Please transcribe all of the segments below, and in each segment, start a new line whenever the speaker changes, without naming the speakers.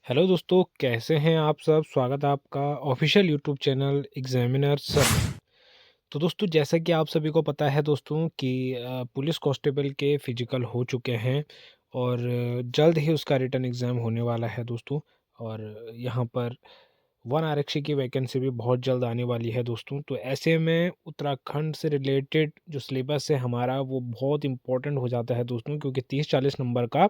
Hello दोस्तों, कैसे हैं आप सब? स्वागत है आपका official YouTube channel examiner sir. तो दोस्तों, जैसा कि आप सभी को पता है दोस्तों कि पुलिस कांस्टेबल के फिजिकल हो चुके हैं और जल्द ही उसका रिटन एग्ज़ाम होने वाला है दोस्तों। और यहाँ पर वन आरक्षी की वैकेंसी भी बहुत जल्द आने वाली है दोस्तों। तो ऐसे में उत्तराखंड से रिलेटेड जो सिलेबस है हमारा, वो बहुत इम्पोर्टेंट हो जाता है दोस्तों, क्योंकि 30-40 नंबर का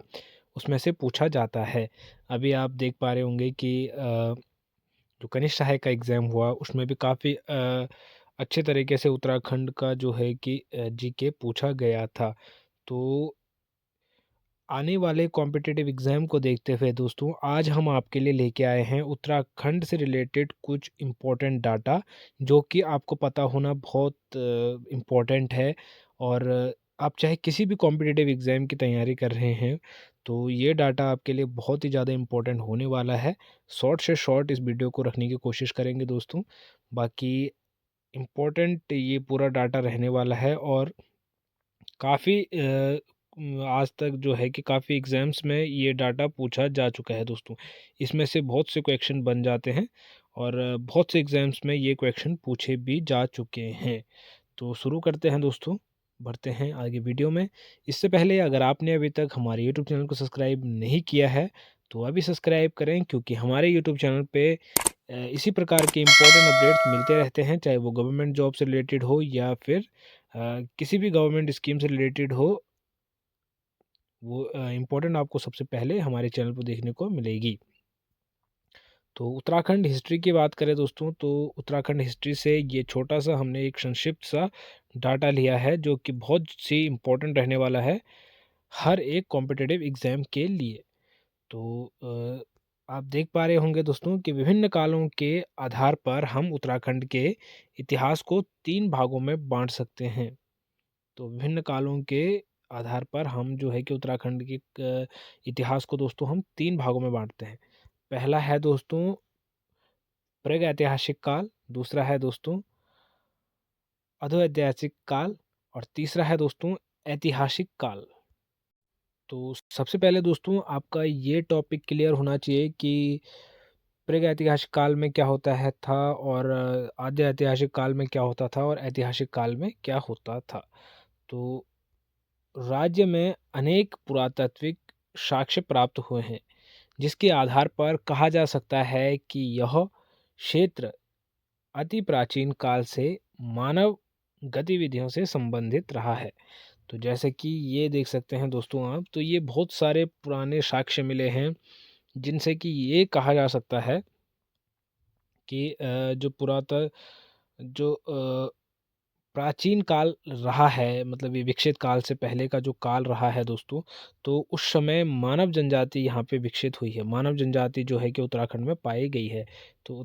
उसमें से पूछा जाता है। अभी आप देख पा रहे होंगे कि जो कनिष्ठ सहायक का एग्ज़ाम हुआ उसमें भी काफ़ी अच्छे तरीके से उत्तराखंड का जो है कि जीके पूछा गया था। तो आने वाले कॉम्पिटिटिव एग्ज़ाम को देखते हुए दोस्तों, आज हम आपके लिए लेके आए हैं उत्तराखंड से रिलेटेड कुछ इम्पोर्टेंट डाटा, जो कि आपको पता होना बहुत इम्पोर्टेंट है। और आप चाहे किसी भी कॉम्पिटिटिव एग्ज़ाम की तैयारी कर रहे हैं, तो ये डाटा आपके लिए बहुत ही ज़्यादा इम्पोर्टेंट होने वाला है। शॉर्ट से शॉर्ट इस वीडियो को रखने की कोशिश करेंगे दोस्तों। बाकी इम्पोर्टेंट ये पूरा डाटा रहने वाला है और काफ़ी आज तक जो है कि काफ़ी एग्ज़ाम्स में ये डाटा पूछा जा चुका है दोस्तों। इसमें से बहुत से क्वेश्चन बन जाते हैं और बहुत से एग्ज़ाम्स में ये क्वेश्चन पूछे भी जा चुके हैं। तो शुरू करते हैं दोस्तों, बढ़ते हैं आगे वीडियो में। इससे पहले अगर आपने अभी तक हमारे यूट्यूब चैनल को सब्सक्राइब नहीं किया है, तो अभी सब्सक्राइब करें, क्योंकि हमारे यूट्यूब चैनल पे इसी प्रकार के इम्पोर्टेंट अपडेट्स मिलते रहते हैं, चाहे वो गवर्नमेंट जॉब से रिलेटेड हो या फिर किसी भी गवर्नमेंट स्कीम से रिलेटेड हो। वो इम्पोर्टेंट आपको सबसे पहले हमारे चैनल पर देखने को मिलेगी। तो उत्तराखंड हिस्ट्री की बात करें दोस्तों, तो उत्तराखंड हिस्ट्री से ये छोटा सा हमने एक संक्षिप्त सा डाटा लिया है, जो कि बहुत सी इम्पोर्टेंट रहने वाला है हर एक कॉम्पिटिटिव एग्ज़ाम के लिए। तो आप देख पा रहे होंगे दोस्तों कि विभिन्न कालों के आधार पर हम उत्तराखंड के इतिहास को 3 भागों में बाँट सकते हैं। तो विभिन्न कालों के आधार पर हम जो है कि उत्तराखंड के इतिहास को दोस्तों हम 3 भागों में बाँटते हैं। पहला है दोस्तों प्रागैतिहासिक काल, दूसरा है दोस्तों अधोऐतिहासिक काल और तीसरा है दोस्तों ऐतिहासिक काल। तो सबसे पहले दोस्तों आपका ये टॉपिक क्लियर होना चाहिए कि प्रागैतिहासिक काल में क्या होता है था और आद्य ऐतिहासिक काल में क्या होता था और ऐतिहासिक काल में क्या होता था। तो राज्य में अनेक पुरातात्विक साक्ष्य प्राप्त हुए हैं, जिसके आधार पर कहा जा सकता है कि यह क्षेत्र अति प्राचीन काल से मानव गतिविधियों से संबंधित रहा है। तो जैसे कि ये देख सकते हैं दोस्तों आप, तो ये बहुत सारे पुराने साक्ष्य मिले हैं, जिनसे कि ये कहा जा सकता है कि जो प्राचीन काल रहा है, मतलब ये विकसित काल से पहले का जो काल रहा है दोस्तों, तो उस समय मानव जनजाति यहाँ पे विकसित हुई है। मानव जनजाति जो है कि उत्तराखंड में पाई गई है। तो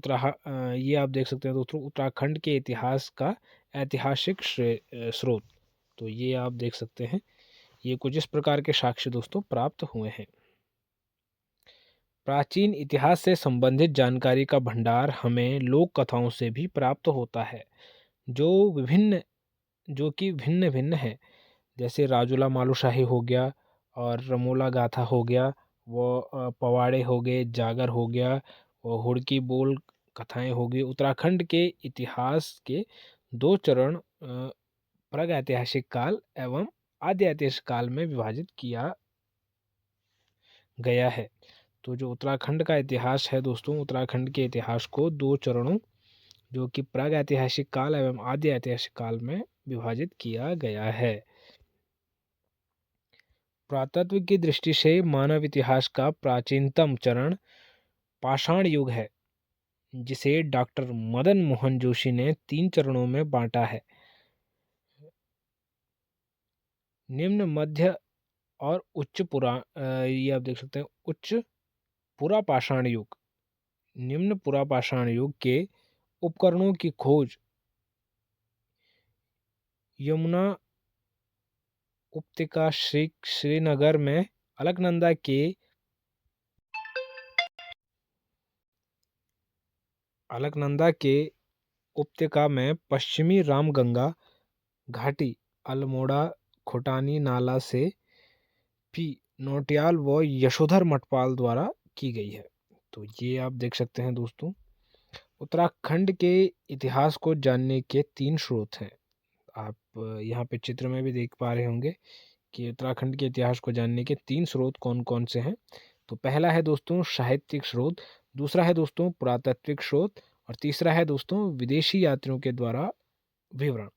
ये आप देख सकते हैं दोस्तों उत्तराखंड के इतिहास का ऐतिहासिक स्रोत। तो ये आप देख सकते हैं, ये कुछ इस प्रकार के साक्ष्य दोस्तों प्राप्त हुए हैं। प्राचीन इतिहास से संबंधित जानकारी का भंडार हमें लोक कथाओं से भी प्राप्त होता है, जो विभिन्न जो कि भिन्न भिन्न है। जैसे राजूला मालूशाही हो गया और रमोला गाथा हो गया, वो पवाड़े हो गए, जागर हो गया, वो हुड़की बोल कथाएं हो गई। उत्तराखंड के इतिहास के दो चरण प्रागैतिहासिक काल एवं आद्य ऐतिहासिक काल में विभाजित किया गया है। तो जो उत्तराखंड का इतिहास है दोस्तों, उत्तराखंड के इतिहास को दो चरणों, जो कि प्रागैतिहासिक काल एवं आद्य ऐतिहासिक काल में विभाजित किया गया है। पुरातत्व की दृष्टि से मानव इतिहास का प्राचीनतम चरण पाषाण युग है, जिसे डॉक्टर मदन मोहन जोशी ने 3 चरणों में बांटा है। निम्न, मध्य और ये आप देख सकते हैं उच्च पुरा पाषाण युग। निम्न पुरा पाषाण युग के उपकरणों की खोज यमुना उपत्यका श्रीनगर में अलकनंदा के उपत्यका में पश्चिमी रामगंगा घाटी अल्मोड़ा खोटानी नाला से पी नौटियाल व यशोधर मठपाल द्वारा की गई है। तो ये आप देख सकते हैं दोस्तों। उत्तराखंड के इतिहास को जानने के 3 स्रोत हैं। आप यहाँ पे चित्र में भी देख पा रहे होंगे कि उत्तराखंड के इतिहास को जानने के 3 स्रोत कौन-कौन से हैं। तो पहला है दोस्तों साहित्यिक स्रोत, दूसरा है दोस्तों पुरातात्विक स्रोत और तीसरा है दोस्तों विदेशी यात्रियों के द्वारा विवरण।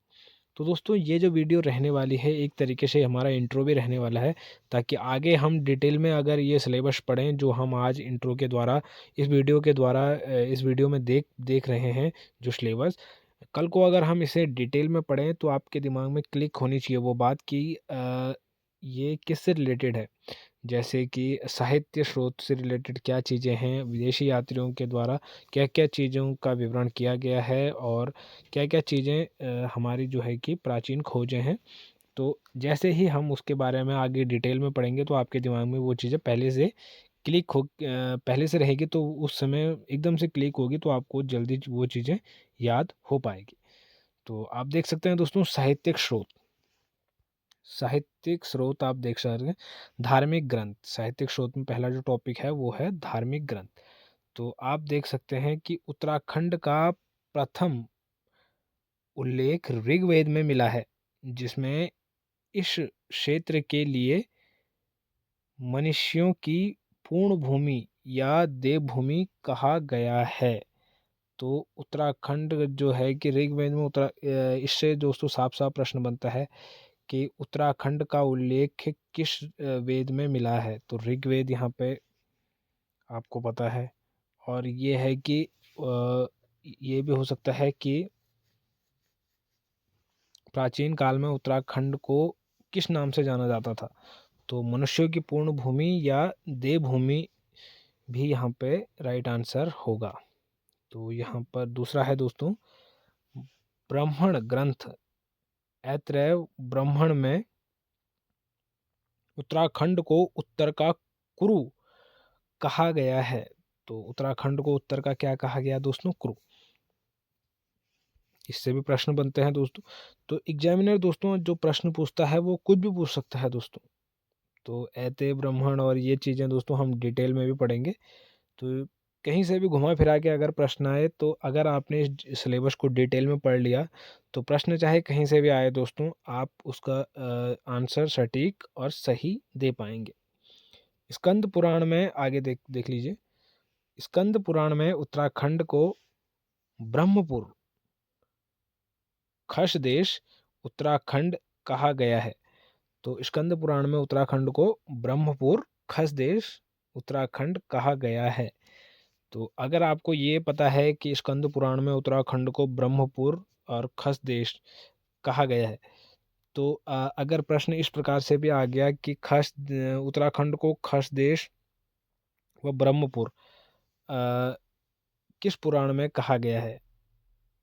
तो दोस्तों ये जो वीडियो रहने वाली है एक तरीके से हमारा इंट्रो भी रहने वाला है, ताकि आगे हम डिटेल में अगर ये सिलेबस पढ़ें जो हम आज इंट्रो के द्वारा इस वीडियो के द्वारा इस वीडियो में देख देख रहे हैं जो सिलेबस, कल को अगर हम इसे डिटेल में पढ़ें तो आपके दिमाग में क्लिक होनी चाहिए वो बात कि ये किससे रिलेटेड है। जैसे कि साहित्य स्रोत से रिलेटेड क्या चीज़ें हैं, विदेशी यात्रियों के द्वारा क्या-क्या चीज़ों का विवरण किया गया है और क्या-क्या चीज़ें हमारी जो है कि प्राचीन खोजें हैं। तो जैसे ही हम उसके बारे में आगे डिटेल में पढ़ेंगे तो आपके दिमाग में वो चीज़ें पहले से रहेगी, तो उस समय एकदम से क्लिक होगी तो आपको जल्दी वो चीज़ें याद हो पाएगी। तो आप देख सकते हैं दोस्तों साहित्यिक स्रोत आप देख सकते हैं। धार्मिक ग्रंथ, साहित्यिक स्रोत में पहला जो टॉपिक है वो है धार्मिक ग्रंथ। तो आप देख सकते हैं कि उत्तराखंड का प्रथम उल्लेख ऋग्वेद में मिला है, जिसमें इस क्षेत्र के लिए मनुष्यों की पूर्ण भूमि या देवभूमि कहा गया है। तो उत्तराखंड जो है कि ऋग्वेद में इससे दोस्तों साफ-साफ प्रश्न बनता है कि उत्तराखंड का उल्लेख किस वेद में मिला है। तो ऋग्वेद यहाँ पे आपको पता है, और ये है कि ये भी हो सकता है कि प्राचीन काल में उत्तराखंड को किस नाम से जाना जाता था। तो मनुष्यों की पूर्ण भूमि या देवभूमि भी यहाँ पे राइट आंसर होगा। तो यहाँ पर दूसरा है दोस्तों ब्राह्मण ग्रंथ ऐत्रेय ब्राह्मण में उत्तराखंड को उत्तर का कुरु कहा गया है। तो उत्तराखंड को उत्तर का क्या कहा गया दोस्तों? कुरु। इससे भी प्रश्न बनते हैं दोस्तों। तो एग्जामिनर दोस्तों जो प्रश्न पूछता है वो कुछ भी पूछ सकता है दोस्तों। तो ऐते ब्राह्मण और ये चीज़ें दोस्तों हम डिटेल में भी पढ़ेंगे। तो कहीं से भी घुमा फिरा के अगर प्रश्न आए तो अगर आपने इस सिलेबस को डिटेल में पढ़ लिया तो प्रश्न चाहे कहीं से भी आए दोस्तों, आप उसका आंसर सटीक और सही दे पाएंगे। स्कंद पुराण में आगे देख देख लीजिए। स्कंद पुराण में उत्तराखंड को ब्रह्मपुर खस देश उत्तराखंड कहा गया है। तो स्कंद पुराण में उत्तराखंड को ब्रह्मपुर खस देश उत्तराखंड कहा गया है। तो अगर आपको ये पता है कि स्कंद पुराण में उत्तराखंड को ब्रह्मपुर और खस देश कहा गया है, तो अगर प्रश्न इस प्रकार से भी आ गया कि उत्तराखंड को खस देश व ब्रह्मपुर किस पुराण में कहा गया है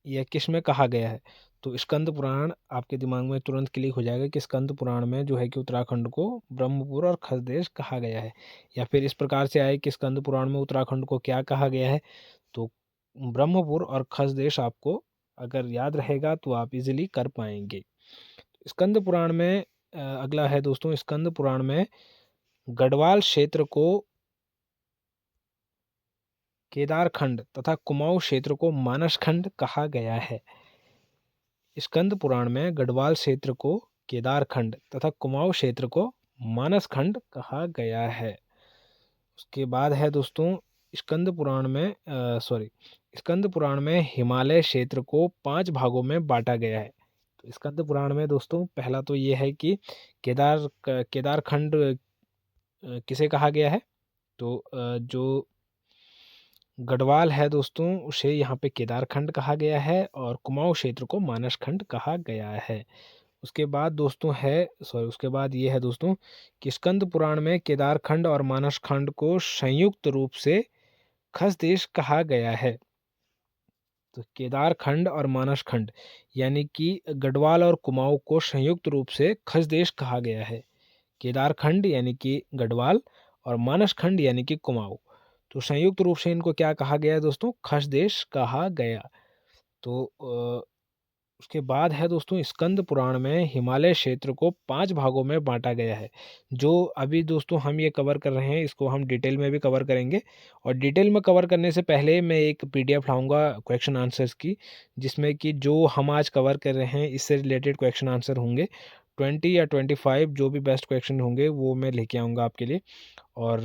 या किस में कहा गया है, तो स्कंद पुराण आपके दिमाग में तुरंत क्लिक हो जाएगा कि स्कंद पुराण में जो है कि उत्तराखंड को ब्रह्मपुर और खसदेश कहा गया है। या फिर इस प्रकार से आए कि स्कंद पुराण में उत्तराखंड को क्या कहा गया है, तो ब्रह्मपुर और खसदेश आपको अगर याद रहेगा तो आप इजीली कर पाएंगे। स्कंद पुराण में अगला है दोस्तों, स्कंद पुराण में गढ़वाल क्षेत्र को केदारखंड तथा कुमाऊं क्षेत्र को मानसखंड कहा गया है। स्कंद पुराण में गढ़वाल क्षेत्र को केदारखंड तथा कुमाऊं क्षेत्र को मानसखंड कहा गया है। उसके बाद है दोस्तों स्कंद पुराण में हिमालय क्षेत्र को 5 भागों में बांटा गया है। तो स्कंद पुराण में दोस्तों पहला तो ये है कि केदारखंड किसे कहा गया है, तो जो गढ़वाल है दोस्तों उसे यहाँ पे केदारखंड कहा गया है और कुमाऊं क्षेत्र को मानसखंड कहा गया है। उसके बाद ये है दोस्तों कि स्कंद पुराण में केदारखंड और मानसखंड को संयुक्त रूप से खसदेश कहा गया है। तो केदारखंड और मानसखंड यानी कि गढ़वाल और कुमाऊं को संयुक्त रूप से खसदेश कहा गया है। केदारखंड यानी कि गढ़वाल और मानसखंड यानी कि कुमाऊं, तो संयुक्त रूप से इनको क्या कहा गया है दोस्तों? खसदेश कहा गया। तो उसके बाद है दोस्तों स्कंद पुराण में हिमालय क्षेत्र को 5 भागों में बाँटा गया है। जो अभी दोस्तों हम ये कवर कर रहे हैं, इसको हम डिटेल में भी कवर करेंगे और डिटेल में कवर करने से पहले मैं एक पीडीएफ लाऊँगा क्वेश्चन आंसर्स की, जिसमें कि जो हम आज कवर कर रहे हैं इससे रिलेटेड क्वेश्चन आंसर होंगे। 20 या 25 जो भी बेस्ट क्वेश्चन होंगे वो मैं लेके आऊँगा आपके लिए। और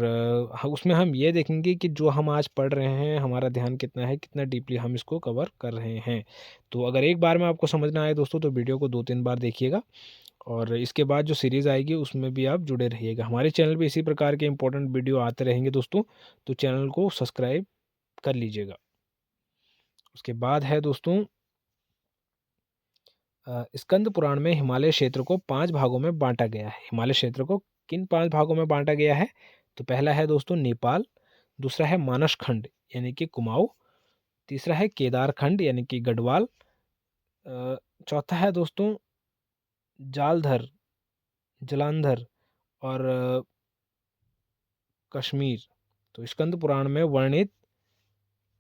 उसमें हम ये देखेंगे कि जो हम आज पढ़ रहे हैं हमारा ध्यान कितना है, कितना डीपली हम इसको कवर कर रहे हैं। तो अगर एक बार में आपको समझ ना आए दोस्तों तो वीडियो को 2-3 बार देखिएगा और इसके बाद जो सीरीज़ आएगी उसमें भी आप जुड़े रहिएगा। हमारे चैनल पे इसी प्रकार के इंपॉर्टेंट वीडियो आते रहेंगे दोस्तों, तो चैनल को सब्सक्राइब कर लीजिएगा। उसके बाद है दोस्तों स्कंद पुराण में हिमालय क्षेत्र को 5 भागों में बाँटा गया है। हिमालय क्षेत्र को किन 5 भागों में बाँटा गया है? तो पहला है दोस्तों नेपाल, दूसरा है मानस खंड यानी कि कुमाऊँ, तीसरा है केदार खंड यानी कि गढ़वाल, चौथा है दोस्तों जालंधर, जालंधर और कश्मीर। तो स्कंद पुराण में वर्णित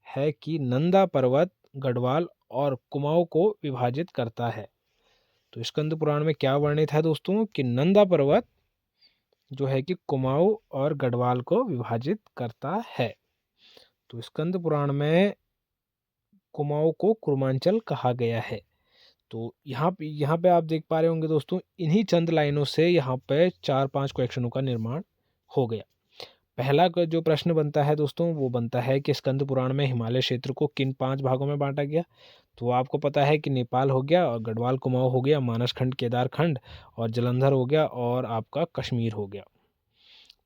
है कि नंदा पर्वत गढ़वाल और कुमाऊँ को विभाजित करता है। तो स्कंद पुराण में क्या वर्णित है दोस्तों कि नंदा पर्वत जो है कि कुमाऊँ और गढ़वाल को विभाजित करता है। तो स्कंद पुराण में कुमाऊँ को कुर्मांचल कहा गया है। तो यहाँ पे आप देख पा रहे होंगे दोस्तों, इन्हीं चंद लाइनों से यहाँ पे 4-5 क्वेश्चनों का निर्माण हो गया। पहला जो प्रश्न बनता है दोस्तों वो बनता है कि स्कंद पुराण में हिमालय क्षेत्र को किन 5 भागों में बांटा गया। तो आपको पता है कि नेपाल हो गया और गढ़वाल कुमाऊँ हो गया, मानस खंड केदार खंड और जालंधर हो गया और आपका कश्मीर हो गया।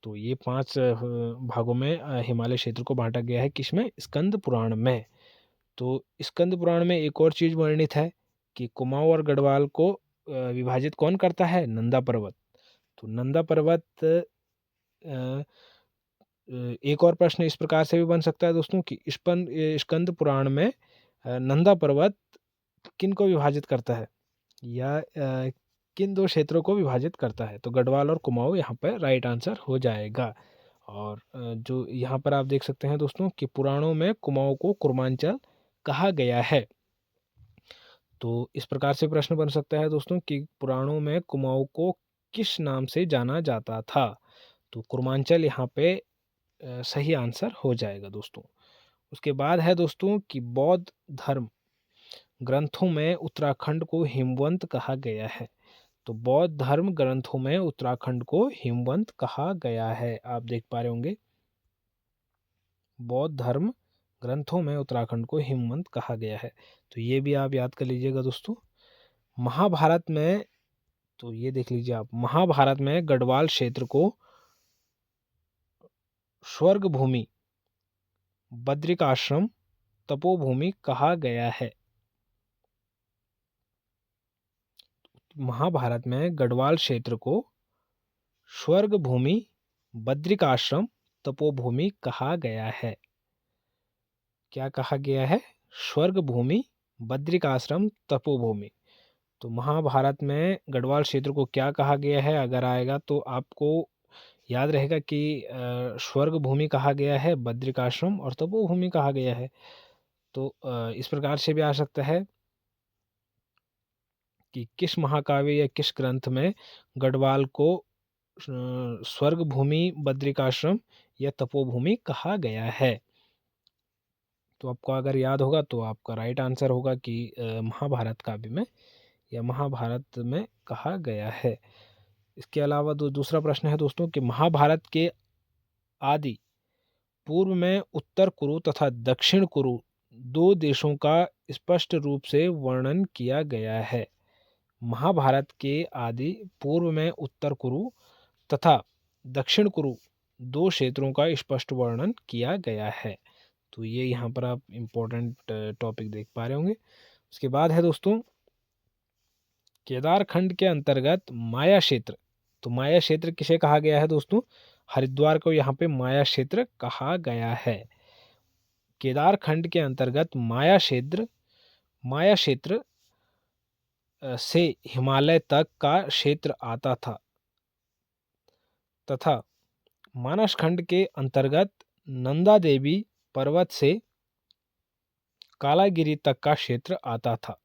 तो ये 5 भागों में हिमालय क्षेत्र को बांटा गया है, किसमें? स्कंद पुराण में। तो स्कंद पुराण में एक और चीज़ वर्णित है कि कुमाऊँ और गढ़वाल को विभाजित कौन करता है? नंदा पर्वत। तो नंदा पर्वत एक और प्रश्न इस प्रकार से भी बन सकता है दोस्तों कि स्कंद पुराण में नंदा पर्वत किन को विभाजित करता है या किन 2 क्षेत्रों को विभाजित करता है? तो गढ़वाल और कुमाऊँ यहाँ पर राइट आंसर हो जाएगा। और जो यहाँ पर आप देख सकते हैं दोस्तों कि पुराणों में कुमाऊँ को कुर्मांचल कहा गया है। तो इस प्रकार से प्रश्न बन सकता है दोस्तों कि पुराणों में कुमाऊँ को किस नाम से जाना जाता था? तो कुर्मांचल यहाँ पे सही आंसर हो जाएगा दोस्तों। उसके बाद है दोस्तों कि बौद्ध धर्म ग्रंथों में उत्तराखंड को हिमवंत कहा गया है। तो बौद्ध धर्म ग्रंथों में उत्तराखंड को हिमवंत कहा गया है। आप देख पा रहे होंगे, बौद्ध धर्म ग्रंथों में उत्तराखंड को हिमवंत कहा गया है। तो ये भी आप याद कर लीजिएगा दोस्तों। महाभारत में, तो ये देख लीजिए आप, महाभारत में गढ़वाल क्षेत्र को स्वर्ग भूमि, बद्रिकाश्रम, तपोभूमि कहा गया है। महाभारत में गढ़वाल क्षेत्र को स्वर्ग भूमि, बद्रिकाश्रम, तपोभूमि कहा गया है। क्या कहा गया है? स्वर्ग भूमि, बद्रिकाश्रम, तपोभूमि। तो महाभारत में गढ़वाल क्षेत्र को क्या कहा गया है? अगर आएगा तो आपको याद रहेगा कि स्वर्ग भूमि कहा गया है, बद्रिकाश्रम और तपोभूमि कहा गया है। तो इस प्रकार से भी आ सकता है कि किस महाकाव्य या किस ग्रंथ में गढ़वाल को स्वर्ग भूमि, बद्रिकाश्रम या तपोभूमि कहा गया है। तो आपको अगर याद होगा तो आपका राइट आंसर होगा कि महाभारत काव्य में या महाभारत में कहा गया है। इसके अलावा दूसरा प्रश्न है दोस्तों कि महाभारत के आदि पूर्व में उत्तर कुरु तथा दक्षिण कुरु 2 देशों का स्पष्ट रूप से वर्णन किया गया है। महाभारत के आदि पूर्व में उत्तर कुरु तथा दक्षिण कुरु 2 क्षेत्रों का स्पष्ट वर्णन किया गया है। तो ये यहाँ पर आप इम्पोर्टेंट टॉपिक देख पा रहे होंगे। उसके बाद है दोस्तों केदार खंड के अंतर्गत माया क्षेत्र। तो माया क्षेत्र किसे कहा गया है दोस्तों? हरिद्वार को यहाँ पे माया क्षेत्र कहा गया है। केदार खंड के अंतर्गत माया क्षेत्र से हिमालय तक का क्षेत्र आता था तथा मानस खंड के अंतर्गत नंदा देवी पर्वत से कालागिरी तक का क्षेत्र आता था।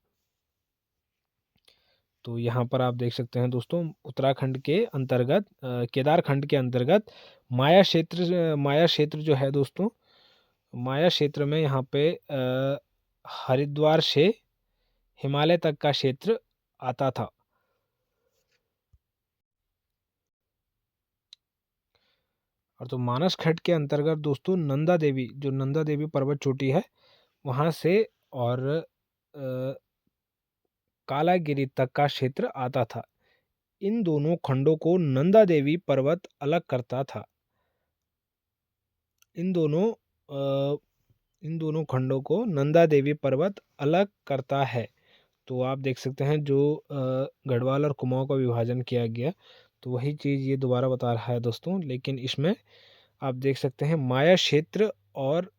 तो यहाँ पर आप देख सकते हैं दोस्तों, उत्तराखंड के अंतर्गत केदारखंड के अंतर्गत माया क्षेत्र जो है दोस्तों, माया क्षेत्र में यहाँ पे हरिद्वार से हिमालय तक का क्षेत्र आता था। और तो मानस खंड के अंतर्गत दोस्तों नंदा देवी, जो नंदा देवी पर्वत चोटी है वहां से, और कालागिरी तक का क्षेत्र आता था। इन दोनों खंडों को नंदा देवी पर्वत अलग करता था। इन दोनों अ, इन दोनों खंडों को नंदा देवी पर्वत अलग करता है। तो आप देख सकते हैं जो गढ़वाल और कुमाऊं का विभाजन किया गया, तो वही चीज़ ये दोबारा बता रहा है दोस्तों। लेकिन इसमें आप देख सकते हैं माया क्षेत्र और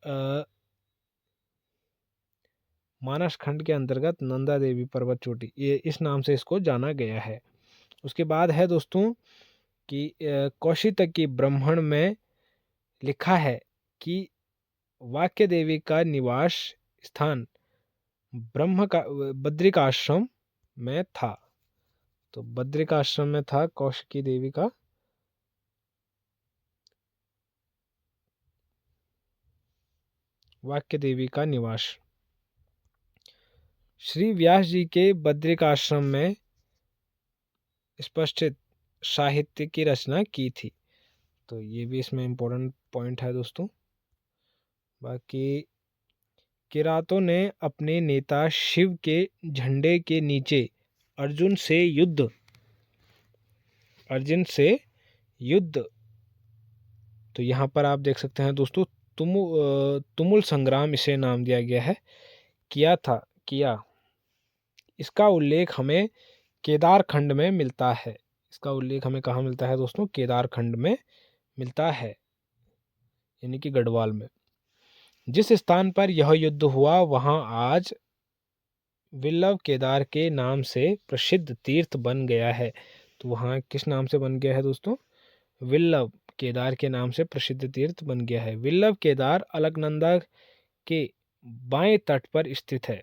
मानस खंड के अंतर्गत नंदा देवी पर्वत चोटी, ये इस नाम से इसको जाना गया है। उसके बाद है दोस्तों कि कौशितकी ब्राह्मण में लिखा है कि वाक्य देवी का निवास स्थान ब्रह्म का बद्रिकाश्रम में था। तो बद्रिकाश्रम में था कौशिकी देवी का वाक्य देवी का निवास। श्री व्यास जी के बद्रिकाश्रम में स्पष्ट साहित्य की रचना की थी। तो ये भी इसमें इम्पोर्टेंट पॉइंट है दोस्तों। बाकी किरातों ने अपने नेता शिव के झंडे के नीचे अर्जुन से युद्ध, तो यहाँ पर आप देख सकते हैं दोस्तों तुमुल संग्राम इसे नाम दिया गया है, किया। इसका उल्लेख हमें केदारखंड में मिलता है। इसका उल्लेख हमें कहाँ मिलता है दोस्तों? केदारखंड में मिलता है, यानी कि गढ़वाल में। जिस स्थान पर यह युद्ध हुआ वहां आज विल्लव केदार के नाम से प्रसिद्ध तीर्थ बन गया है। तो वहाँ किस नाम से बन गया है दोस्तों? विल्लव केदार के नाम से प्रसिद्ध तीर्थ बन गया है। विल्लव केदार अलकनंदा के बाएं तट पर स्थित है,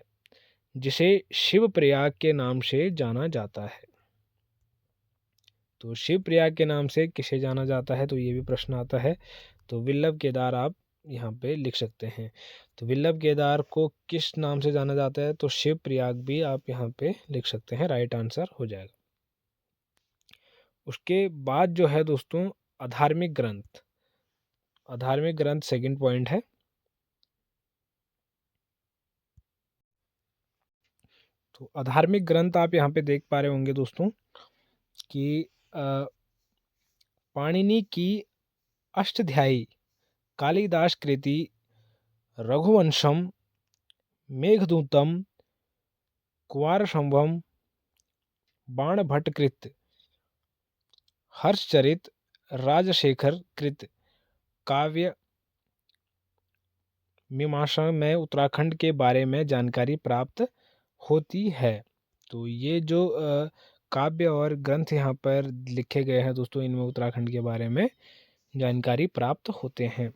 जिसे शिवप्रयाग के नाम से जाना जाता है। तो शिवप्रयाग के नाम से किसे जाना जाता है, तो ये भी प्रश्न आता है। तो विल्लव केदार आप यहाँ पे लिख सकते हैं। तो विल्लभ केदार को किस नाम से जाना जाता है, तो शिवप्रयाग भी आप यहाँ पे लिख सकते हैं, राइट आंसर हो जाएगा। उसके बाद जो है दोस्तों अधार्मिक ग्रंथ सेकंड पॉइंट है। तो अधार्मिक ग्रंथ आप यहाँ पे देख पा रहे होंगे दोस्तों कि पाणिनि की अष्टाध्यायी, कालिदास कृति, रघुवंशम, मेघदूतम, कुमारसंभवम, बाणभट्ट कृत, हर्षचरित, राजशेखर कृत काव्य मीमांसा में उत्तराखंड के बारे में जानकारी प्राप्त होती है। तो ये जो काव्य और ग्रंथ यहाँ पर लिखे गए हैं दोस्तों, इनमें उत्तराखंड के बारे में जानकारी प्राप्त होते हैं।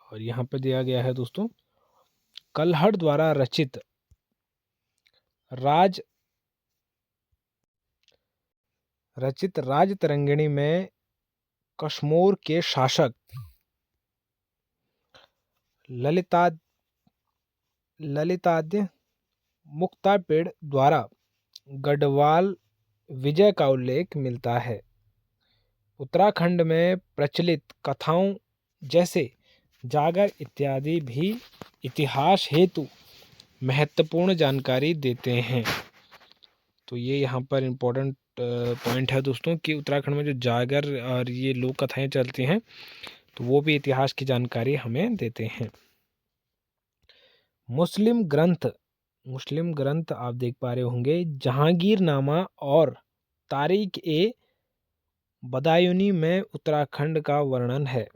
और यहाँ पर दिया गया है दोस्तों कल्हड़ द्वारा रचित राज तरंगिणी में कश्मीर के शासक ललिताद्य मुक्तापिड़ द्वारा गढ़वाल विजय का उल्लेख मिलता है। उत्तराखंड में प्रचलित कथाओं जैसे जागर इत्यादि भी इतिहास हेतु महत्वपूर्ण जानकारी देते हैं। तो ये यहाँ पर इम्पोर्टेंट पॉइंट है दोस्तों कि उत्तराखंड में जो जागर और ये लोक कथाएं चलती हैं, तो वो भी इतिहास की जानकारी हमें देते हैं। मुस्लिम ग्रंथ आप देख पा रहे होंगे जहांगीरनामा और तारीख ए बदायूनी में उत्तराखंड का वर्णन है।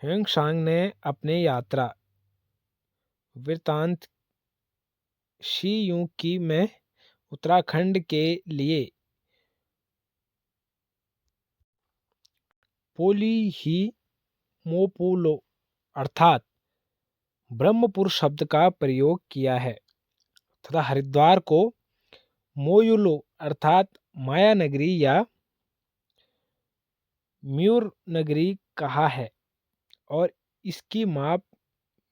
ह्वेन सांग ने अपने यात्रा वृत्तांत शी यू की में उत्तराखंड के लिए पोली ही मोपुलो अर्थात ब्रह्मपुर शब्द का प्रयोग किया है। तथा हरिद्वार को मोयुलो अर्थात माया नगरी या म्यूर नगरी कहा है और इसकी माप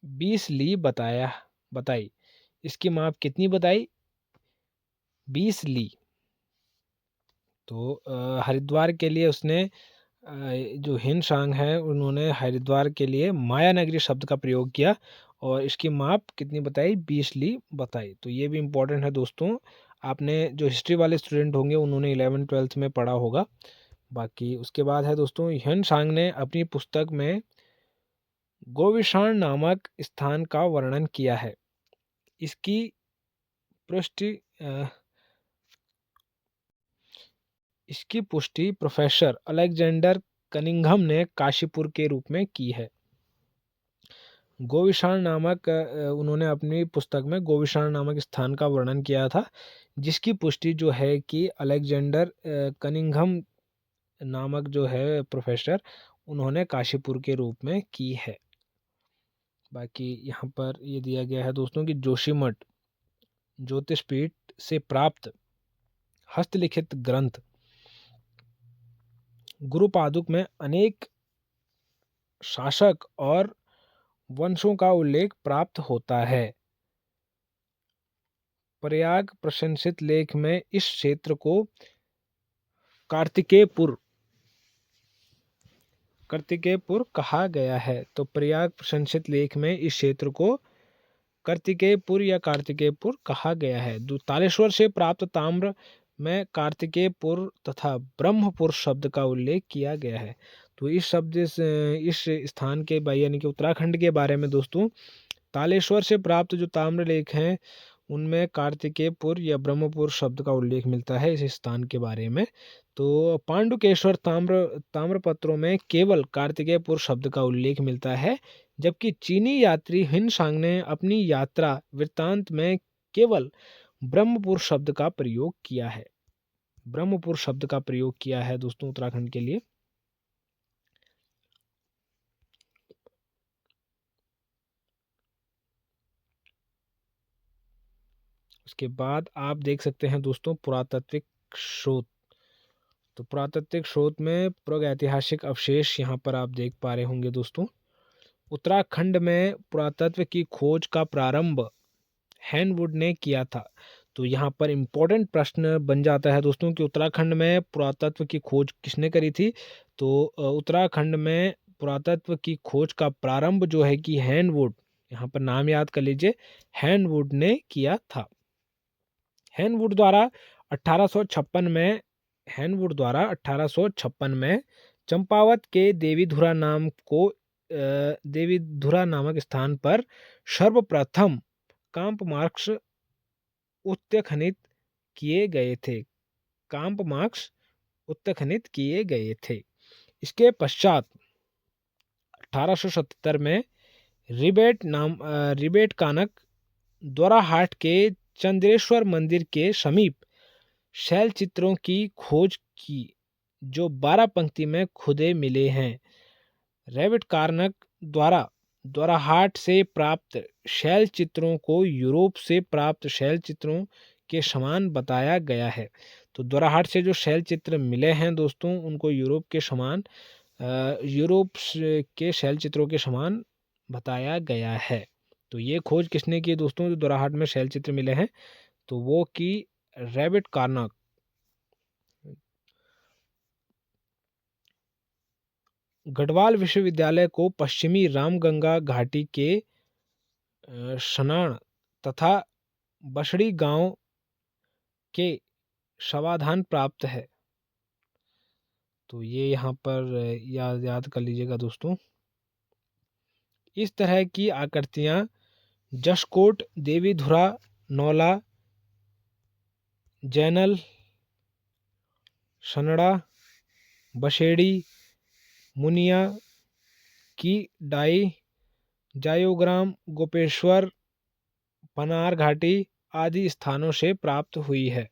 20 ली बताई। इसकी माप कितनी बताई? 20 ली। तो हरिद्वार के लिए उसने जो हिनसांग है उन्होंने हरिद्वार के लिए माया नगरी शब्द का प्रयोग किया और इसकी माप कितनी बताई? 20 ली बताई। तो ये भी इम्पोर्टेंट है दोस्तों, आपने जो हिस्ट्री वाले स्टूडेंट होंगे उन्होंने 11th-12th में पढ़ा होगा। बाकी उसके बाद है दोस्तों, हिनसांग ने अपनी पुस्तक में गोविशाण नामक स्थान का वर्णन किया है। इसकी पुष्टि इसकी पुष्टि प्रोफेसर अलेक्जेंडर कनिंघम ने काशीपुर के रूप में की है। गोविशाण नामक उन्होंने अपनी पुस्तक में गोविशाण नामक स्थान का वर्णन किया था, जिसकी पुष्टि जो है कि अलेक्जेंडर कनिंघम नामक जो है प्रोफेसर उन्होंने काशीपुर के रूप में की है। बाकी यहाँ पर ये दिया गया है दोस्तों कि जोशीमठ ज्योतिषपीठ से प्राप्त हस्तलिखित ग्रंथ गुरुपादुक में अनेक शासक और वंशों का उल्लेख प्राप्त होता है। प्रयाग प्रशंसित लेख में इस क्षेत्र को कार्तिकेयपुर कहा गया है। तो प्रयाग प्रशंसित लेख में इस क्षेत्र को कार्तिकेयपुर या कार्तिकेयपुर कहा गया है। तालेश्वर से प्राप्त ताम्र में कार्तिकेयपुर तथा ब्रह्मपुर शब्द का उल्लेख किया गया है। तो इस स्थान के यानी कि उत्तराखंड के बारे में दोस्तों, तालेश्वर से प्राप्त जो ताम्र लेख हैं उनमें कार्तिकेयपुर या ब्रह्मपुर शब्द का उल्लेख मिलता है इस स्थान के बारे में। तो पांडुकेश्वर ताम्रपत्रों में केवल कार्तिकेयपुर शब्द का उल्लेख मिलता है, जबकि चीनी यात्री हिनसांग ने अपनी यात्रा वृत्तांत में केवल ब्रह्मपुर शब्द का प्रयोग किया है। ब्रह्मपुर शब्द का प्रयोग किया है दोस्तों उत्तराखंड के लिए। उसके बाद आप देख सकते हैं दोस्तों पुरातात्विक शोध। तो पुरातात्विक शोध में प्रागैतिहासिक अवशेष यहाँ पर आप देख पा रहे होंगे दोस्तों। उत्तराखंड में पुरातत्व की खोज का प्रारंभ हैनवुड ने किया था। तो यहाँ पर इम्पोर्टेंट प्रश्न बन जाता है दोस्तों कि उत्तराखंड में पुरातत्व की खोज किसने करी थी? तो उत्तराखंड में पुरातत्व की खोज का प्रारंभ जो है कि हैनवुड, यहाँ पर नाम याद कर लीजिए, हैनवुड ने किया था। हैनवुड द्वारा 1856 में चंपावत के देवीधुरा नामक स्थान पर सर्वप्रथम कांप मार्क्स उत्खनित किए गए थे। इसके पश्चात 1877 में रिबेट कानक द्वाराहाट के चंद्रेश्वर मंदिर के समीप शैल चित्रों की खोज की, जो 12 पंक्ति में खुदे मिले हैं। रेबिट कार्नक द्वाराहाट से प्राप्त शैल चित्रों को यूरोप से प्राप्त शैल चित्रों के समान बताया गया है। तो द्वाराहाट से जो शैल चित्र मिले हैं दोस्तों उनको यूरोप के शैल चित्रों के समान बताया गया है। तो ये खोज किसने की दोस्तों? जो द्वाराहाट में शैल चित्र मिले हैं तो वो की रेबिट कार्नक। गढ़वाल विश्वविद्यालय को पश्चिमी रामगंगा घाटी के शनाण तथा बसड़ी गांव के समाधान प्राप्त है। तो ये यहाँ पर याद कर लीजिएगा दोस्तों। इस तरह की आकृतियां जसकोट, देवीधुरा, नौला, जैनल, सनड़ा, बसेड़ी, मुनिया की डाई, जायोग्राम, गोपेश्वर, पनार घाटी आदि स्थानों से प्राप्त हुई है।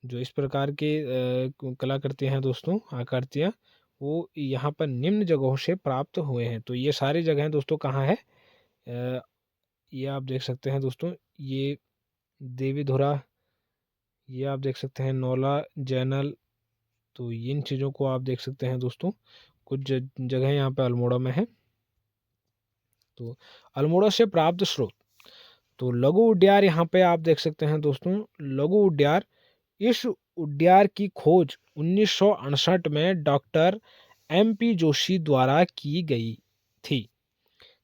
जो इस प्रकार के कलाकृति हैं दोस्तों, आकृतियाँ, वो यहाँ पर निम्न जगहों से प्राप्त हुए हैं। तो ये सारी जगहें दोस्तों कहाँ है? ये आप देख सकते हैं दोस्तों, ये देवीधुरा, ये आप देख सकते हैं नौला, जैनल। तो इन चीज़ों को आप देख सकते हैं दोस्तों। कुछ जगह यहाँ पे अल्मोड़ा में है। तो अल्मोड़ा से प्राप्त स्रोत, तो लघु उड्यार यहाँ पे आप देख सकते हैं दोस्तों। लघु उड्यार, इस उड्यार की खोज 1968 में डॉक्टर MP जोशी द्वारा की गई थी।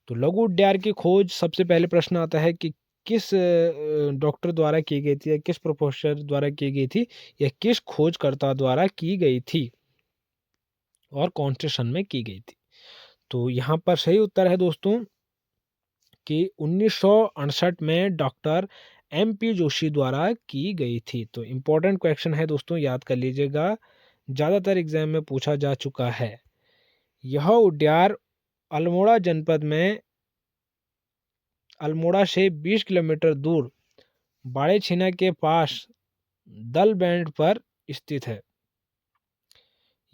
तो लघु उड्यार की खोज, सबसे पहले प्रश्न आता है कि किस डॉक्टर द्वारा की गई थी, या किस प्रोफेसर द्वारा की गई थी, या किस खोजकर्ता द्वारा की गई थी, और कौन से सन में की गई थी। तो यहाँ पर सही उत्तर है दोस्तों कि 1968 में डॉक्टर MP जोशी द्वारा की गई थी। तो इम्पोर्टेंट क्वेश्चन है दोस्तों, याद कर लीजिएगा, ज़्यादातर एग्जाम में पूछा जा चुका है। यह उड्यार अल्मोड़ा जनपद में, अल्मोड़ा से 20 किलोमीटर दूर बाड़ेछीना के पास दल बैंड पर स्थित है।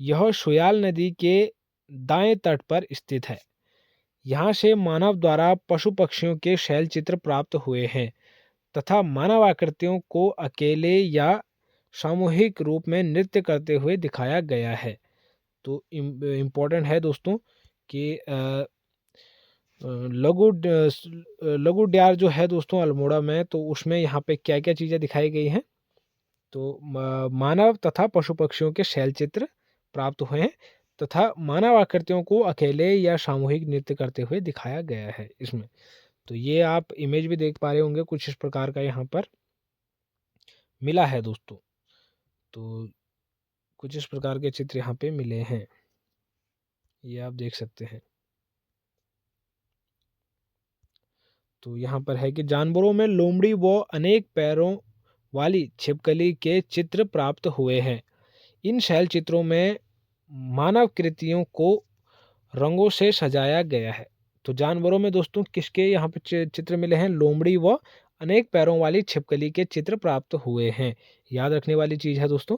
यह सुयाल नदी के दाएं तट पर स्थित है। यहाँ से मानव द्वारा पशु पक्षियों के शैल चित्र प्राप्त हुए हैं तथा मानव आकृतियों को अकेले या सामूहिक रूप में नृत्य करते हुए दिखाया गया है। तो इम्पोर्टेंट है दोस्तों कि लघु उड्यार जो है दोस्तों अल्मोड़ा में, तो उसमें यहाँ पे क्या क्या चीज़ें दिखाई गई हैं। तो मानव तथा पशु पक्षियों के शैल चित्र प्राप्त हुए हैं तथा मानव आकृतियों को अकेले या सामूहिक नृत्य करते हुए दिखाया गया है इसमें। तो ये आप इमेज भी देख पा रहे होंगे, कुछ इस प्रकार का यहाँ पर मिला है दोस्तों। तो कुछ इस प्रकार के चित्र यहाँ पे मिले हैं, ये आप देख सकते हैं। तो यहाँ पर है कि जानवरों में लोमड़ी व अनेक पैरों वाली छिपकली के चित्र प्राप्त हुए हैं। इन शैल चित्रों में मानव कृतियों को रंगों से सजाया गया है। तो जानवरों में दोस्तों किसके यहाँ पे चित्र मिले हैं? लोमड़ी व अनेक पैरों वाली छिपकली के चित्र प्राप्त हुए हैं। याद रखने वाली चीज है दोस्तों।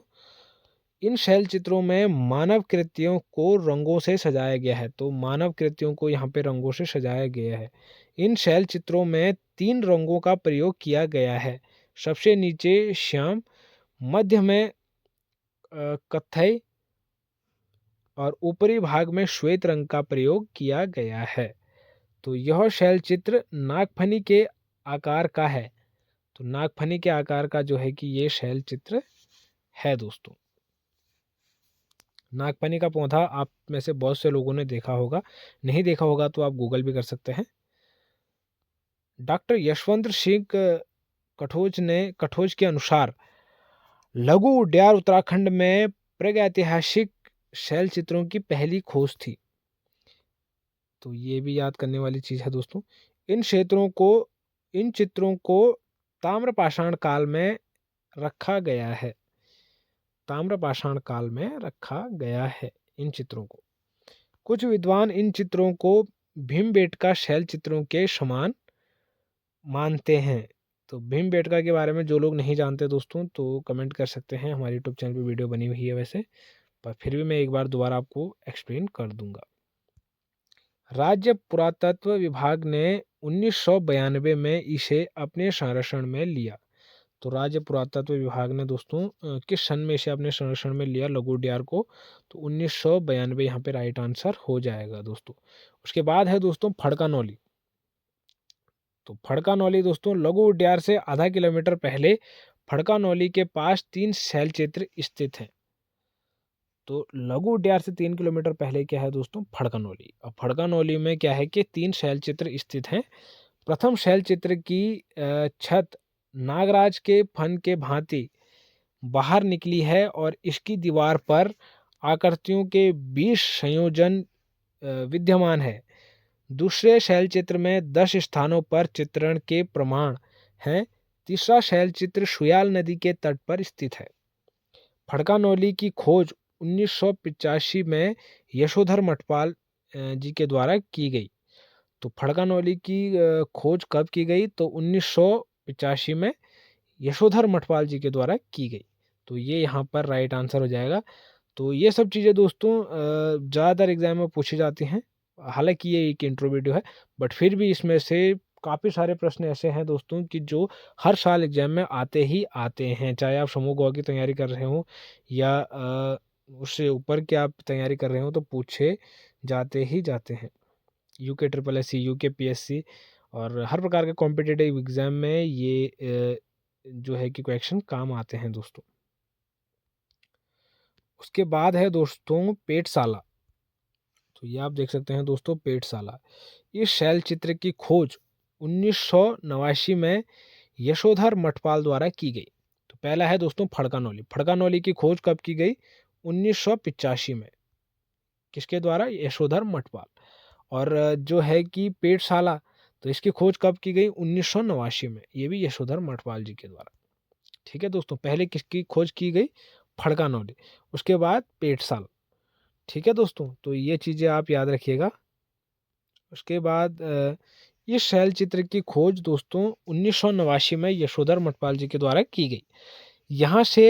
इन शैल चित्रों में मानव कृतियों को रंगों से सजाया गया है। तो मानव कृतियों को यहाँ पे रंगों से सजाया गया है। इन शैल चित्रों में 3 रंगों का प्रयोग किया गया है। सबसे नीचे श्याम, मध्य में कत्थई और ऊपरी भाग में श्वेत रंग का प्रयोग किया गया है। तो यह शैल चित्र नागफनी के आकार का है। तो नागफनी के आकार का जो है कि ये शैल चित्र है दोस्तों। नागफनी का पौधा आप में से बहुत से लोगों ने देखा होगा, नहीं देखा होगा तो आप गूगल भी कर सकते हैं। डॉक्टर यशवंत सिंह कठोज के अनुसार लघु उड्यार उत्तराखंड में प्रागैतिहासिक शैल चित्रों की पहली खोज थी। तो ये भी याद करने वाली चीज है दोस्तों। इन चित्रों को ताम्रपाषाण काल में रखा गया है। ताम्रपाषाण काल में रखा गया है इन चित्रों को। कुछ विद्वान इन चित्रों को भीमबेटका शैल चित्रों के समान मानते हैं। तो भीमबेटका के बारे में जो लोग नहीं जानते दोस्तों, तो कमेंट कर सकते हैं। हमारे यूट्यूब चैनल पे वीडियो बनी हुई है वैसे, पर फिर भी मैं एक बार दोबारा आपको एक्सप्लेन कर दूंगा। राज्य पुरातत्व विभाग ने 1992 में इसे अपने संरक्षण में लिया। तो राज्य पुरातत्व विभाग ने दोस्तों किस सन में इसे अपने संरक्षण में लिया लघु उड्यार को? तो 1992 यहाँ पे राइट आंसर हो जाएगा दोस्तों। उसके बाद है दोस्तों फड़कानौली। तो फड़कानौली दोस्तों लघु उड्यार से आधा किलोमीटर पहले फड़कानौली के पास 3 शैल चित्र स्थित हैं। तो लघु उड्यार से 3 किलोमीटर पहले क्या है दोस्तों? फड़कानौली। अब फड़कानौली में क्या है कि 3 शैल चित्र स्थित हैं। प्रथम शैल चित्र की छत नागराज के फन के भांति बाहर निकली है और इसकी दीवार पर आकृतियों के 20 संयोजन विद्यमान है। दूसरे शैल चित्र में 10 स्थानों पर चित्रण के प्रमाण हैं। तीसरा शैल चित्र सुयाल नदी के तट पर स्थित है। फड़कानौली की खोज 1985 में यशोधर मठपाल जी के द्वारा की गई। तो फड़कानौली की खोज कब की गई? तो 1985 में यशोधर मठपाल जी के द्वारा की गई। तो ये यहाँ पर राइट आंसर हो जाएगा। तो ये सब चीज़ें दोस्तों ज़्यादातर एग्जाम में पूछी जाती हैं। हालांकि ये एक इंट्रो वीडियो है, बट फिर भी इसमें से काफ़ी सारे प्रश्न ऐसे हैं दोस्तों कि जो हर साल एग्ज़ाम में आते ही आते हैं। चाहे आप समूह गौ की तैयारी कर रहे हों या उससे ऊपर की आप तैयारी कर रहे हों, तो पूछे जाते ही जाते हैं। UK triple SC, UK PSC और हर प्रकार के कॉम्पिटिटिव एग्ज़ाम में ये जो है कि क्वेश्चन काम आते हैं दोस्तों। उसके बाद है दोस्तों पेटशाला। तो ये आप देख सकते हैं दोस्तों पेटशाला। इस शैल चित्र की खोज 1989 में यशोधर मठपाल द्वारा की गई। तो पहला है दोस्तों फड़का नौली। फड़का नौली की खोज कब की गई? 1985 में। किसके द्वारा? यशोधर मठपाल। और जो है कि पेटशाला, तो इसकी खोज कब की गई? 1989 में। ये भी यशोधर मठपाल जी के द्वारा। ठीक है दोस्तों, पहले किसकी खोज की गई? फड़का नौली, उसके बाद पेटशाला। ठीक है दोस्तों, तो ये चीज़ें आप याद रखिएगा। उसके बाद ये शैल चित्र की खोज दोस्तों 1989 में यशोधर मठपाल जी के द्वारा की गई। यहाँ से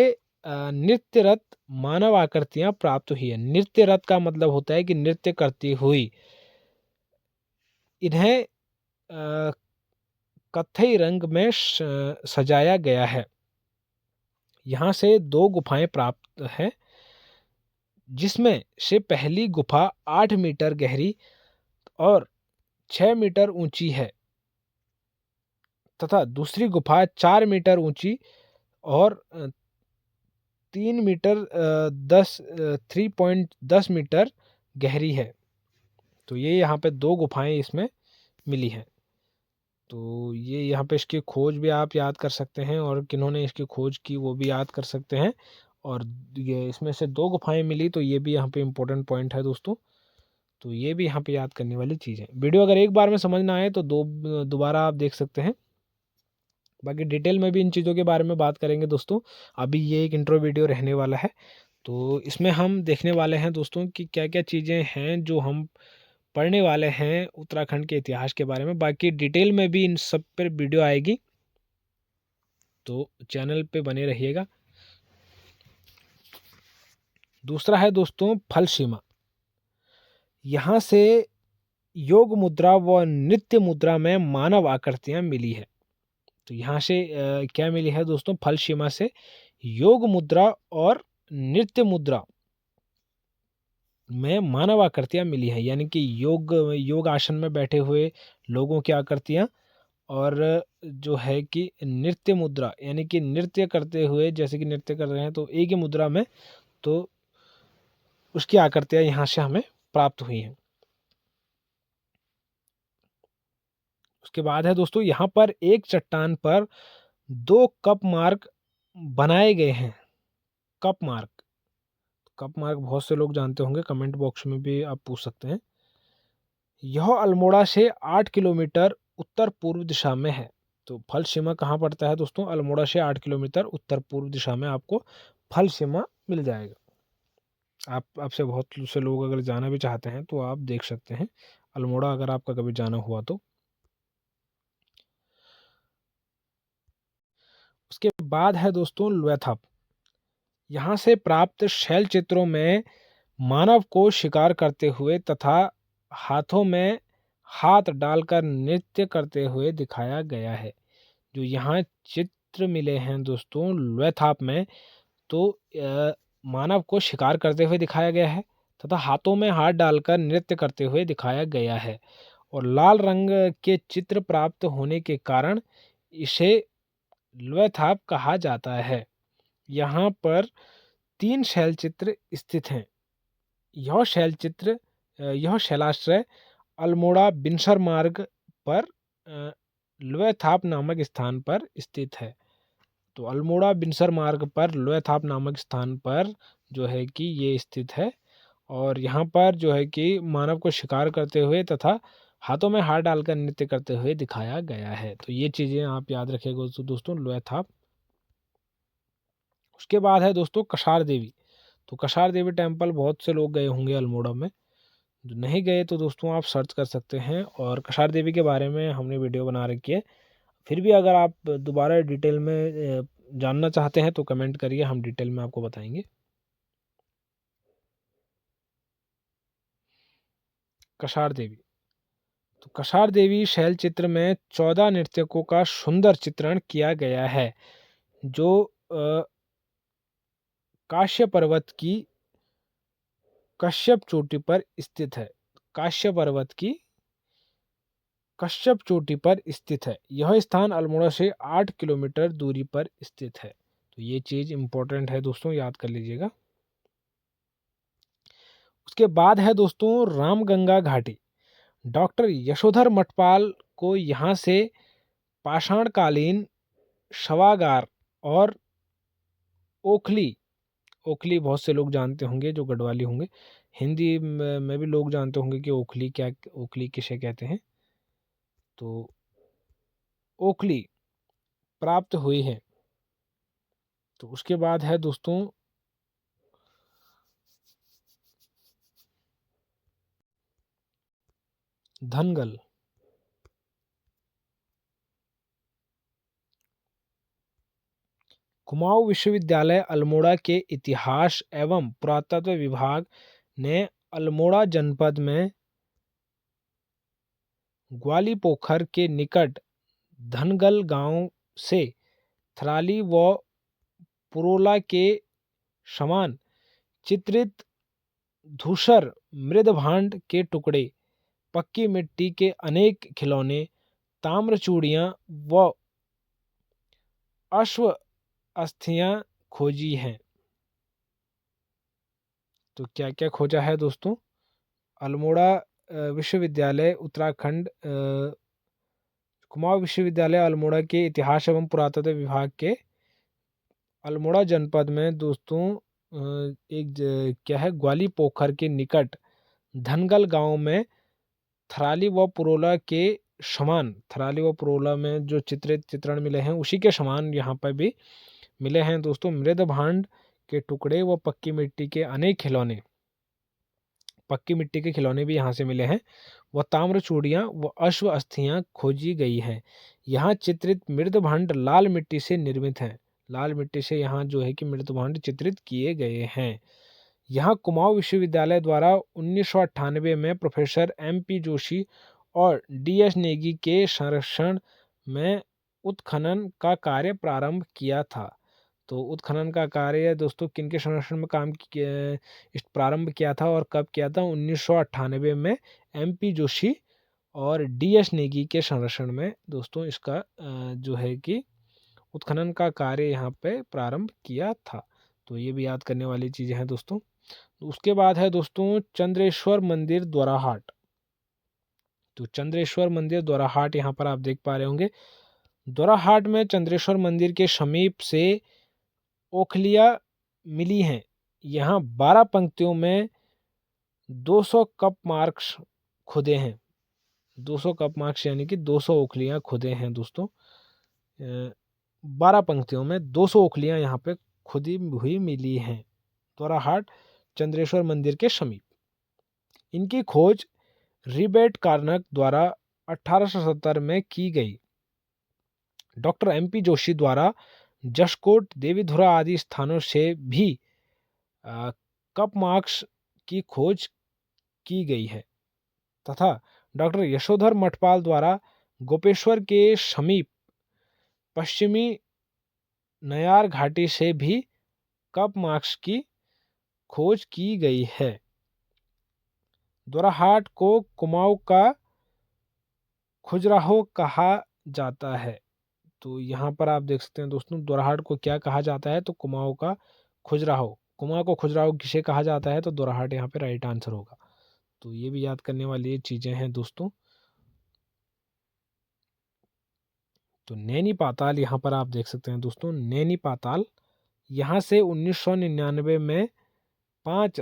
नृत्य रथ मानव आकृतियां प्राप्त हुई है। नृत्य रथ का मतलब होता है कि नृत्य करती हुई। इन्हें कत्थई रंग में सजाया गया है। यहाँ से 2 गुफाएं प्राप्त हैं, जिसमें से पहली गुफा 8 मीटर गहरी और 6 मीटर ऊंची है तथा दूसरी गुफा 4 मीटर ऊंची और 3 मीटर 3.10 मीटर गहरी है। तो ये यहाँ पे 2 गुफाएं इसमें मिली हैं। तो ये यहाँ पे इसकी खोज भी आप याद कर सकते हैं और किन्होंने इसकी खोज की वो भी याद कर सकते हैं। और ये इसमें से 2 गुफाएं मिली, तो ये भी यहाँ पे इम्पोर्टेंट पॉइंट है दोस्तों। तो ये भी यहाँ पे याद करने वाली चीज़ है। वीडियो अगर एक बार में समझ ना आए तो दोबारा आप देख सकते हैं। बाकी डिटेल में भी इन चीज़ों के बारे में बात करेंगे दोस्तों। अभी ये एक इंट्रो वीडियो रहने वाला है, तो इसमें हम देखने वाले हैं दोस्तों कि क्या क्या चीज़ें हैं जो हम पढ़ने वाले हैं उत्तराखंड के इतिहास के बारे में। बाकी डिटेल में भी इन सब पर वीडियो आएगी, तो चैनल पे बने रहिएगा। दूसरा है दोस्तों फल सीमा। यहाँ से योग मुद्रा व नृत्य मुद्रा में मानव आकृतियाँ मिली है। तो यहाँ से क्या मिली है दोस्तों? फल सीमा से योग मुद्रा और नृत्य मुद्रा में मानव आकृतियाँ मिली हैं, यानी कि योग आसन में बैठे हुए लोगों की आकृतियाँ, और जो है कि नृत्य मुद्रा यानी कि नृत्य करते हुए, जैसे कि नृत्य कर रहे हैं तो एक ही मुद्रा में, तो उसकी आकृतियाँ यहाँ से हमें प्राप्त हुई हैं। उसके बाद है दोस्तों यहाँ पर एक चट्टान पर 2 कप मार्क बनाए गए हैं। कप मार्क, कप मार्क बहुत से लोग जानते होंगे, कमेंट बॉक्स में भी आप पूछ सकते हैं। यह अल्मोड़ा से 8 किलोमीटर उत्तर पूर्व दिशा में है। तो फल सीमा कहाँ पड़ता है दोस्तों? अल्मोड़ा से 8 किलोमीटर उत्तर पूर्व दिशा में आपको फल सीमा मिल जाएगा। आपसे बहुत से लोग अगर जाना भी चाहते हैं तो आप देख सकते हैं अल्मोड़ा, अगर आपका कभी जाना हुआ तो। उसके बाद है दोस्तों लोथाप। यहाँ से प्राप्त शैल चित्रों में मानव को शिकार करते हुए तथा हाथों में हाथ डालकर नृत्य करते हुए दिखाया गया है। जो यहाँ चित्र मिले हैं दोस्तों लोथाप में, तो मानव को शिकार करते हुए दिखाया गया है तथा हाथों में हाथ डालकर नृत्य करते हुए दिखाया गया है। और लाल रंग के चित्र प्राप्त होने के कारण इसे लोथाप कहा जाता है। यहाँ पर 3 शैल चित्र स्थित हैं। यह शैलाश्रय अल्मोड़ा बिनसर मार्ग पर लोथाप नामक स्थान पर स्थित है। तो अल्मोड़ा बिनसर मार्ग पर लोथाप नामक स्थान पर जो है कि ये स्थित है। और यहाँ पर जो है कि मानव को शिकार करते हुए तथा हाथों में हाथ डालकर नृत्य करते हुए दिखाया गया है। तो ये चीज़ें आप याद रखिएगा दोस्तों लोथाप। उसके बाद है दोस्तों कसार देवी। तो कसार देवी टेम्पल बहुत से लोग गए होंगे अल्मोड़ा में, जो नहीं गए तो दोस्तों आप सर्च कर सकते हैं, और कसार देवी के बारे में हमने वीडियो बना रखी है। फिर भी अगर आप दोबारा डिटेल में जानना चाहते हैं तो कमेंट करिए, हम डिटेल में आपको बताएंगे। कसार देवी, तो कषार देवी शैल चित्र में 14 नर्तकों का सुंदर चित्रण किया गया है, जो काश्य पर्वत की कश्यप चोटी पर स्थित है। काश्य पर्वत की कश्यप चोटी पर स्थित है। यह स्थान अल्मोड़ा से 8 किलोमीटर दूरी पर स्थित है। तो ये चीज इंपॉर्टेंट है दोस्तों, याद कर लीजिएगा। उसके बाद है दोस्तों रामगंगा घाटी। डॉक्टर यशोधर मठपाल को यहाँ से पाषाणकालीन शवागार और ओखली, ओखली बहुत से लोग जानते होंगे जो गढ़वाली होंगे, हिंदी में भी लोग जानते होंगे कि ओखली क्या, ओखली किसे कहते हैं। तो ओखली प्राप्त हुई है। तो उसके बाद है दोस्तों धनगल। कुमाऊं विश्वविद्यालय अल्मोड़ा के इतिहास एवं पुरातत्व विभाग ने अल्मोड़ा जनपद में ग्वालीपोखर के निकट धनगल गांव से थराली व पुरोला के समान चित्रित धूसर मृदभांड के टुकड़े, पक्की मिट्टी के अनेक खिलौने, ताम्र चूड़ियां व अश्व अस्थियां खोजी हैं। तो क्या क्या खोजा है दोस्तों? अल्मोड़ा विश्वविद्यालय उत्तराखंड, कुमाऊं विश्वविद्यालय अल्मोड़ा के इतिहास एवं पुरातत्व विभाग के अल्मोड़ा जनपद में दोस्तों क्या है, ग्वाली पोखर के निकट धनगल गांव में थराली व पुरोला के समान, थराली व पुरोला में जो चित्रण मिले हैं उसी के समान यहाँ पर भी मिले हैं दोस्तों मृद भांड के टुकड़े व पक्की मिट्टी के अनेक खिलौने। पक्की मिट्टी के खिलौने भी यहाँ से मिले हैं। व ताम्र चूड़ियाँ व अश्व अस्थियाँ खोजी गई हैं। यहाँ चित्रित मृदभांड लाल मिट्टी से निर्मित हैं। लाल मिट्टी से यहाँ जो है कि मृदभांड चित्रित किए गए हैं। यहाँ कुमाऊं विश्वविद्यालय द्वारा 1998 में प्रोफेसर MP जोशी और DS नेगी के संरक्षण में उत्खनन का कार्य प्रारंभ किया था। तो उत्खनन का कार्य दोस्तों किनके संरक्षण में प्रारंभ किया था और कब किया था? 1998 में MP जोशी और DS नेगी के संरक्षण में दोस्तों इसका जो है कि उत्खनन का कार्य यहाँ पे प्रारंभ किया था। तो ये भी याद करने वाली चीज़ें हैं दोस्तों। उसके बाद है दोस्तों चंद्रेश्वर मंदिर द्वाराहाट। तो चंद्रेश्वर मंदिर द्वाराहाट यहाँ पर आप देख पा रहे होंगे। द्वाराहाट में चंद्रेश्वर मंदिर के समीप से ओखलियाँ मिली हैं। यहाँ 12 पंक्तियों में 200 कप मार्क्स खुदे हैं। 200 कप मार्क्स यानी कि 200 ओखलियाँ खुदे हैं दोस्तों। 12 पंक्तियों में 200 ओखलियाँ यहाँ पे खुदी हुई मिली हैं द्वाराहाट चंद्रेश्वर मंदिर के समीप। इनकी खोज रिबेट कार्नक द्वारा 1870 में की गई। डॉक्टर MP जोशी द्वारा जशकोट, देवीधुरा आदि स्थानों से भी कप मार्क्स की खोज की गई है तथा डॉक्टर यशोधर मठपाल द्वारा गोपेश्वर के समीप पश्चिमी नयार घाटी से भी कप मार्क्स की खोज की गई है। द्वाराहाट को कुमाऊं का खुजराहो कहा जाता है। तो यहाँ पर आप देख सकते हैं दोस्तों द्वाराहाट को क्या कहा जाता है? तो कुमाऊं का खुजराहो। कुमाऊं को खुजराहो किसे कहा जाता है? तो द्वाराहाट यहाँ पे राइट आंसर होगा। तो ये भी याद करने वाली चीजें हैं दोस्तों। तो नैनी पाताल यहाँ पर आप देख सकते हैं दोस्तों। नैनी पाताल यहाँ से 1999 में 5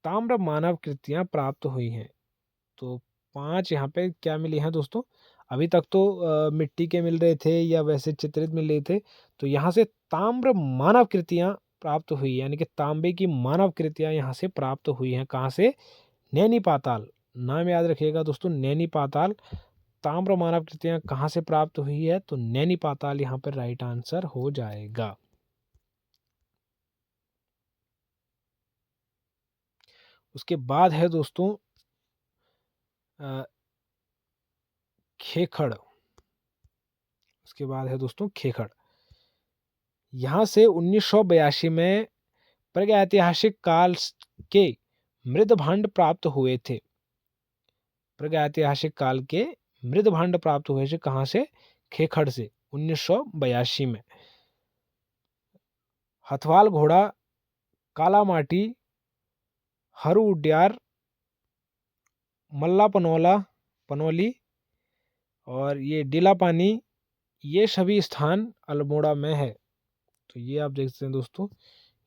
ताम्र मानव कृतियां प्राप्त हुई हैं। तो 5 यहाँ पे क्या मिली हैं दोस्तों? अभी तक तो मिट्टी के मिल रहे थे या वैसे चित्रित मिल रहे थे। तो यहाँ से ताम्र मानव कृतियां प्राप्त हुई, यानी कि तांबे की मानव कृतियां यहाँ से प्राप्त हुई हैं। कहाँ से? नैनी पाताल। नाम याद रखिएगा दोस्तों, नैनी पाताल। ताम्र मानव कृतियां कहाँ से प्राप्त हुई है? तो नैनी पाताल यहाँ पर राइट आंसर हो जाएगा। उसके बाद है दोस्तों खेखड़, उसके बाद है दोस्तों खेखड़। यहाँ से 1982 में प्रागैतिहासिक काल के मृदभांड प्राप्त हुए थे। प्रागैतिहासिक काल के मृदभांड प्राप्त हुए थे कहाँ से? खेखड़ से 1982 में। हथवाल घोड़ा, काला माटी, हरू उड्यार, मल्ला पनौली और ये डीला पानी, ये सभी स्थान अल्मोड़ा में है। तो ये आप देख सकते हैं दोस्तों,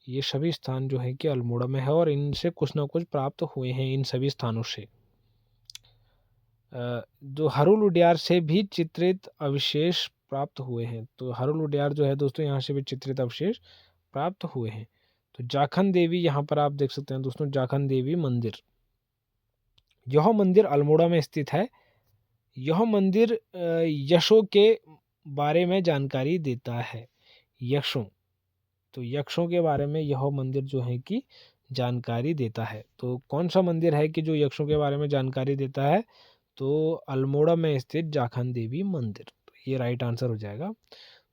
ये सभी स्थान जो है कि अल्मोड़ा में है और इनसे कुछ ना कुछ प्राप्त हुए हैं इन सभी स्थानों से। जो हरुल उड्यार से भी चित्रित अवशेष प्राप्त हुए हैं। तो हरुल उड्यार जो है दोस्तों, यहाँ से भी चित्रित अवशेष प्राप्त हुए हैं। तो जाखन देवी, यहाँ पर आप देख सकते हैं दोस्तों, जाखन देवी मंदिर। यह मंदिर अल्मोड़ा में स्थित है। यह मंदिर यक्षों के बारे में जानकारी देता है। यक्षों, तो यक्षों के बारे में यह मंदिर जो है कि जानकारी देता है। तो कौन सा मंदिर है कि जो यक्षों के बारे में जानकारी देता है? तो अल्मोड़ा में स्थित जाखन देवी मंदिर। तो ये राइट आंसर हो जाएगा।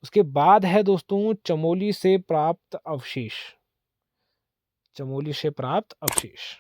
उसके बाद है दोस्तों चमोली से प्राप्त अवशेष। चमोली से प्राप्त अवशेष।